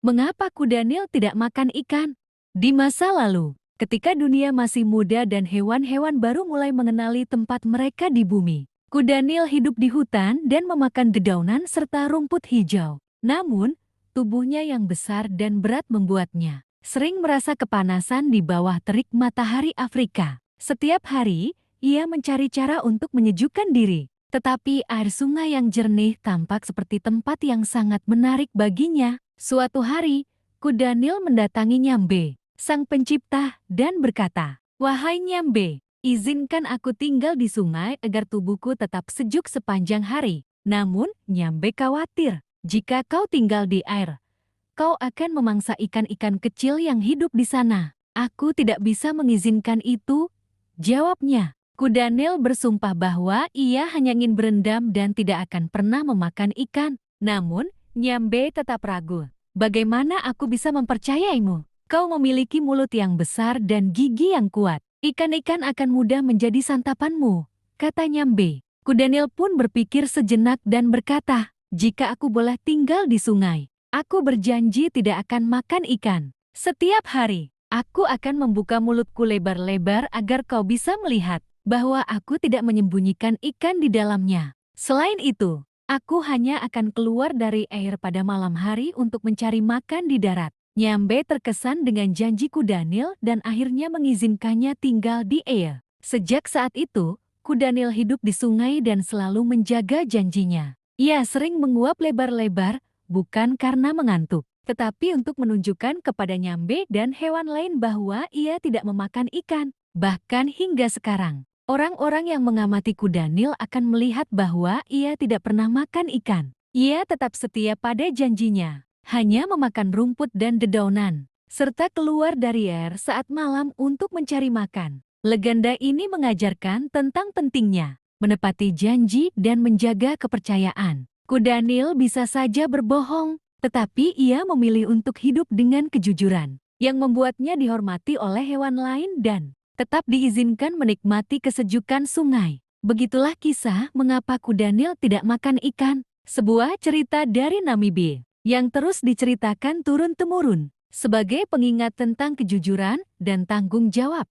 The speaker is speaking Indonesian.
Mengapa kuda Nil tidak makan ikan? Di masa lalu, ketika dunia masih muda dan hewan-hewan baru mulai mengenali tempat mereka di bumi, kuda Nil hidup di hutan dan memakan dedaunan serta rumput hijau. Namun, tubuhnya yang besar dan berat membuatnya sering merasa kepanasan di bawah terik matahari Afrika. Setiap hari, ia mencari cara untuk menyejukkan diri. Tetapi air sungai yang jernih tampak seperti tempat yang sangat menarik baginya. Suatu hari, kuda Nil mendatangi Nyambe, sang pencipta, dan berkata, "Wahai Nyambe, izinkan aku tinggal di sungai agar tubuhku tetap sejuk sepanjang hari." Namun, Nyambe khawatir, jika kau tinggal di air, kau akan memangsa ikan-ikan kecil yang hidup di sana. "Aku tidak bisa mengizinkan itu," jawabnya. Kuda Nil bersumpah bahwa ia hanya ingin berendam dan tidak akan pernah memakan ikan. Namun, Nyambe tetap ragu. "Bagaimana aku bisa mempercayaimu? Kau memiliki mulut yang besar dan gigi yang kuat. Ikan-ikan akan mudah menjadi santapanmu," kata Nyambe. Kuda Nil pun berpikir sejenak dan berkata, "Jika aku boleh tinggal di sungai, aku berjanji tidak akan makan ikan. Setiap hari, aku akan membuka mulutku lebar-lebar agar kau bisa melihat bahwa aku tidak menyembunyikan ikan di dalamnya. Selain itu, aku hanya akan keluar dari air pada malam hari untuk mencari makan di darat." Nyambe terkesan dengan janji kuda Nil dan akhirnya mengizinkannya tinggal di air. Sejak saat itu, kuda Nil hidup di sungai dan selalu menjaga janjinya. Ia sering menguap lebar-lebar, bukan karena mengantuk, tetapi untuk menunjukkan kepada Nyambe dan hewan lain bahwa ia tidak memakan ikan. Bahkan hingga sekarang, orang-orang yang mengamati kuda Nil akan melihat bahwa ia tidak pernah makan ikan. Ia tetap setia pada janjinya, hanya memakan rumput dan dedaunan, serta keluar dari air saat malam untuk mencari makan. Legenda ini mengajarkan tentang pentingnya menepati janji dan menjaga kepercayaan. Kuda Nil bisa saja berbohong, tetapi ia memilih untuk hidup dengan kejujuran, yang membuatnya dihormati oleh hewan lain dan tetap diizinkan menikmati kesejukan sungai. Begitulah kisah mengapa kuda Nil tidak makan ikan, sebuah cerita dari Namibia yang terus diceritakan turun-temurun sebagai pengingat tentang kejujuran dan tanggung jawab.